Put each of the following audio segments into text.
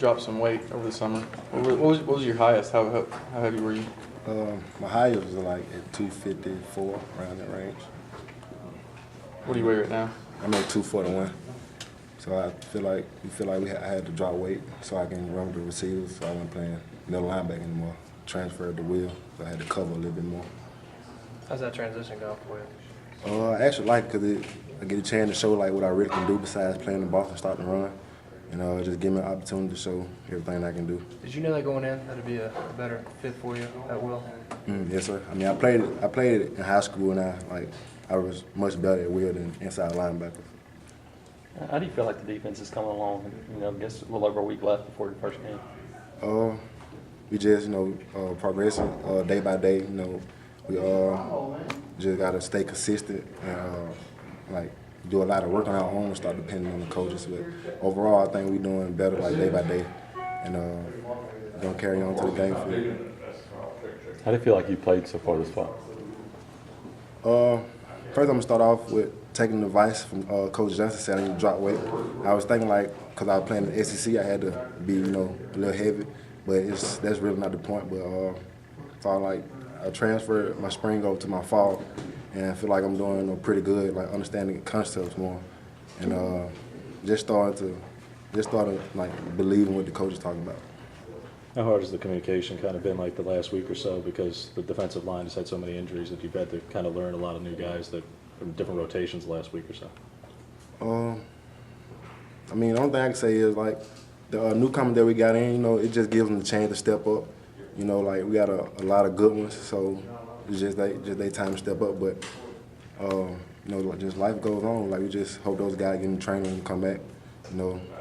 dropped some weight over the summer. What was your highest? How heavy were you? My highest was like at 254, around that range. What do you weigh right now? I'm at 241. So I feel like I had to drop weight so I can run with the receivers. So I wasn't playing middle linebacker anymore. Transferred to wheel, so I had to cover a little bit more. How's that transition going for you? I actually like it because I get a chance to show like what I really can do besides playing the ball and starting to run. It just give me an opportunity to show everything I can do. Did you know that going in that'd be a better fit for you at will? Yes, sir. I mean, I played it in high school, and I was much better at wheel than inside linebacker. How do you feel like the defense is coming along? I guess a little over a week left before the first game. We just progressing day by day. We just gotta stay consistent and do a lot of work on our own and start depending on the coaches. But overall, I think we're doing better day by day, and gonna carry on to the game field. How do you feel like you played so far this fall? First, I'm gonna start off with taking advice from Coach Johnson saying I need to drop weight. I was thinking because I was playing in the SEC, I had to be a little heavy, but that's really not the point. But so I transferred my spring over to my fall, and I feel like I'm doing pretty good, like understanding concepts more, and just started believing what the coach is talking about. How hard has the communication kind of been like the last week or so, because the defensive line has had so many injuries that you've had to kind of learn a lot of new guys that from different rotations the last week or so? I mean, the only thing I can say is the newcomer that we got in, it just gives them the chance to step up. We got a lot of good ones, so it's just they time to step up. But just life goes on. We just hope those guys get in training and come back.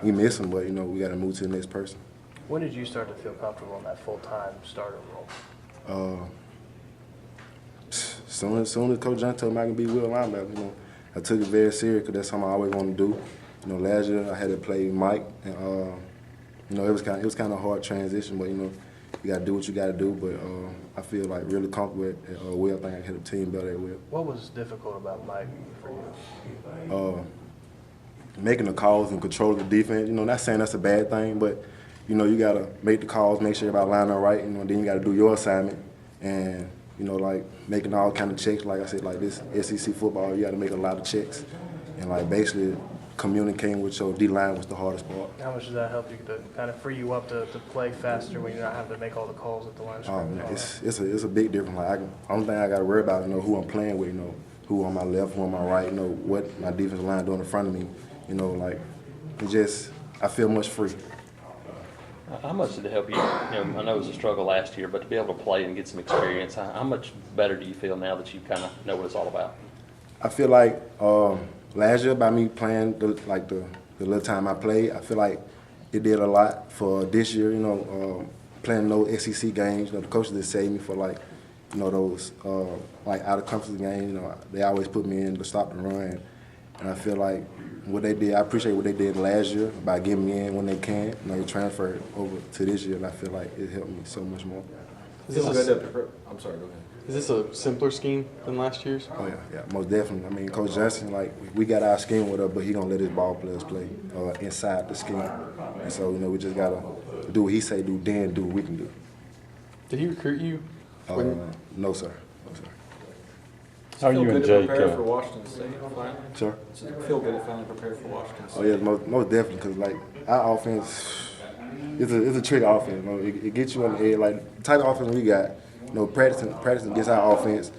We miss them, but we got to move to the next person. When did you start to feel comfortable in that full-time starter role? Soon as Coach John told me I can be wheel linebacker, I took it very serious because that's something I always wanted to do. Last year I had to play Mike, and it was kind of a hard transition, but you got to do what you got to do. But I feel really comfortable at wheel. I think I hit the team better at wheel. What was difficult about Mike for you? Making the calls and controlling the defense. Not saying that's a bad thing, but you got to make the calls, make sure everybody line up right. Then you got to do your assignment, and making all kind of checks. Like I said, this SEC football, you got to make a lot of checks, and basically communicating with your D-line was the hardest part. How much does that help you to kind of free you up to play faster when you're not having to make all the calls at the line of scrimmage? It's a big difference. Only thing I got to worry about is who I'm playing with, who on my left, who on my right, what my defensive line doing in front of me. I feel much free. How much did it help you? I know it was a struggle last year, but to be able to play and get some experience, how much better do you feel now that you kind of know what it's all about? I feel like last year, by me playing the little time I played, I feel like it did a lot for this year. Playing those SEC games, the coaches that saved me for those out of conference games. They always put me in to stop the run, and I feel like what they did, I appreciate what they did last year by getting me in when they can. They transferred over to this year, and I feel like it helped me so much more. I'm sorry, go ahead. Is this a simpler scheme than last year's? Oh, yeah, most definitely. I mean, Coach Johnson, we got our scheme with us, but he gonna let his ball players play inside the scheme. And so, we just gotta do what he say do, then do what we can do. Did he recruit you? No, sir. How are you and Jake? Prepared for Washington State finally? Sir? Does it feel good to finally prepare for Washington State? Oh yeah, most definitely, because our offense, it's a trick offense. It gets you on the edge. The type of offense we got, practicing against our offense,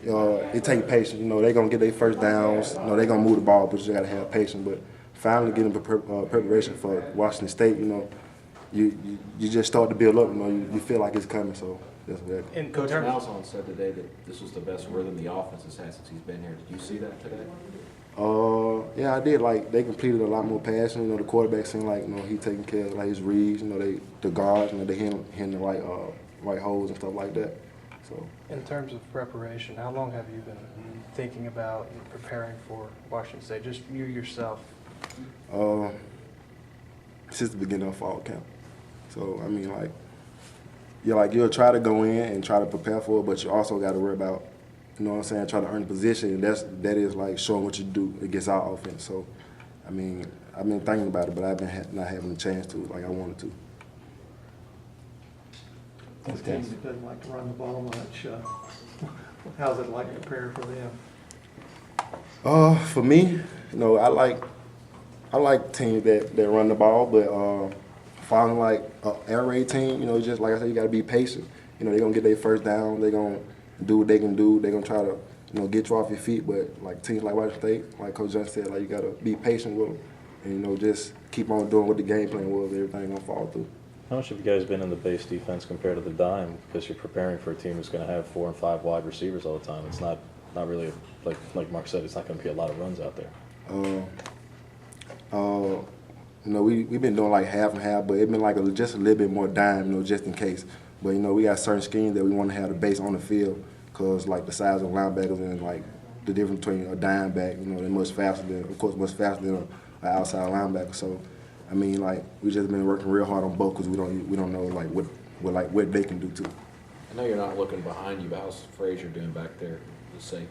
it takes patience. They're gonna get their first downs. They're gonna move the ball, but you gotta have patience. But finally getting preparation for Washington State, you just start to build up. You feel like it's coming. So. And Coach Malzahn said today that this was the best rhythm the offense has had since he's been here. Did you see that today? Yeah, I did. They completed a lot more passing. The quarterback seemed like he taking care of his reads. The guards, they hitting the right holes and stuff like that. So. In terms of preparation, how long have you been thinking about and preparing for Washington State? Just you yourself. Since the beginning of fall camp. So I mean, you'll try to go in and try to prepare for it, but you also got to worry about, try to earn the position. And that is showing what you do against our offense. So, I mean, I've been thinking about it, but I've been not having the chance to like I wanted to. This team that doesn't like to run the ball much, how's it like to prepare for them? For me, you know, I like teams that run the ball, but following like an air raid team, you know, just like I said, you got to be patient. You know, they're gonna get their first down, they're gonna do what they can do, they're gonna try to, you know, get you off your feet. But like teams like Washington State, like Coach Johnson said, like you got to be patient with them, and you know, just keep on doing what the game plan was. Everything gonna fall through. How much have you guys been in the base defense compared to the dime? Because you're preparing for a team that's going to have 4 and 5 wide receivers all the time. It's not really, like Mark said, it's not going to be a lot of runs out there. You know, we've been doing like half and half, but it's been like just a little bit more dime, you know, just in case. But, you know, we got certain schemes that we want to have the base on the field because, like, the size of linebackers and, like, the difference between a dime back, you know, they're much faster than an outside linebacker. So, I mean, like, we just been working real hard on both because we don't know, like, what they can do, too. I know you're not looking behind you, but how's Frazier doing back there, the safety?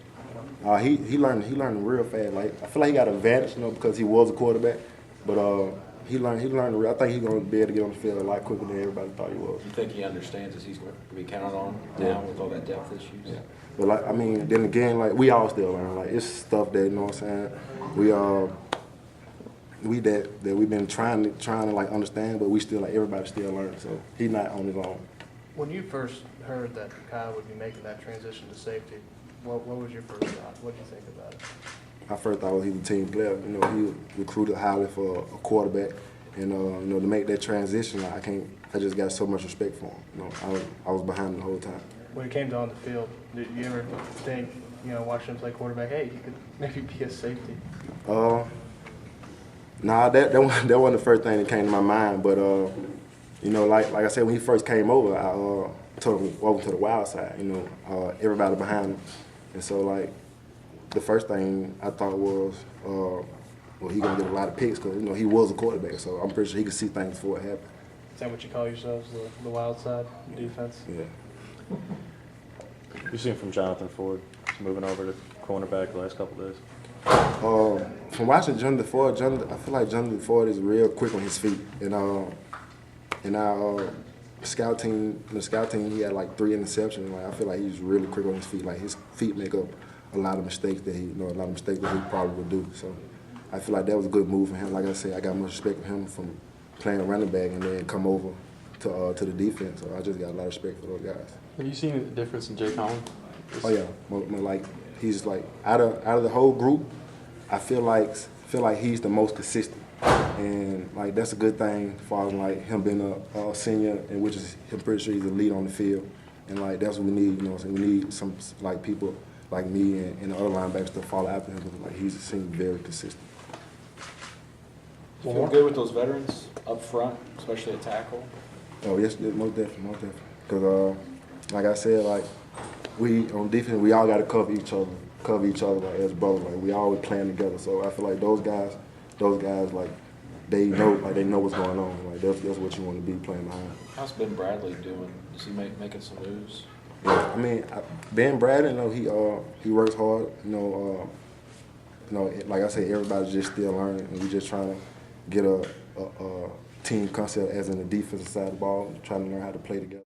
He learned real fast. Like, I feel like he got an advantage, you know, because he was a quarterback. But he learned real. I think he's going to be able to get on the field a lot quicker than everybody thought he was. You think he understands that he's going to be counted on now with all that depth issues? Yeah. But like, I mean, then again, like we all still learn. Like it's stuff that, you know what I'm saying, we've been trying to like understand, but we still like everybody still learning. So he's not on his own. When you first heard that Kyle would be making that transition to safety, what was your first thought? What did you think about it? My first thought was he was a team player. You know, he recruited highly for a quarterback, and you know, to make that transition, I just got so much respect for him. You know, I was behind him the whole time. When it came to on the field, did you ever think, you know, watching him play quarterback, hey, he could maybe be a safety? Nah, that wasn't the first thing that came to my mind. But you know, like I said, when he first came over, I told him welcome to the wild side. You know, everybody behind him, and so like the first thing I thought was, well, he gonna get a lot of picks because you know he was a quarterback, so I'm pretty sure he could see things before it happened. Is that what you call yourselves, the wild side defense? Yeah. You've seen from Jonathan Ford moving over to cornerback the last couple of days. From watching Jonathan Ford, I feel like Jonathan Ford is real quick on his feet, and in our scout team, he had like 3 interceptions. Like I feel like he's really quick on his feet. Like his feet make up a lot of mistakes that he probably would do. So I feel like that was a good move for him. Like I said, I got much respect for him from playing running back and then come over to the defense. So I just got a lot of respect for those guys. Have you seen a difference in Jay Collins? Oh yeah, like he's like out of the whole group, I feel like he's the most consistent, and like that's a good thing as far as like him being a senior, and which is I'm pretty sure he's a lead on the field, and like that's what we need. You know, so we need some like people like me and the other linebackers to follow after him because like he's seems very consistent. You feel good with those veterans up front, especially a tackle? Oh yes, most definitely. Because like I said, like we on defense, we all got to cover each other like as brothers. Like we always playing together. So I feel like those guys, like they know what's going on. Like that's what you want to be playing behind. How's Ben Bradley doing? Is he making some moves? Yeah, I mean, Ben Bradley, you know, he works hard. You know, like I said, everybody's just still learning, and we just trying to get a team concept as in the defensive side of the ball, trying to learn how to play together.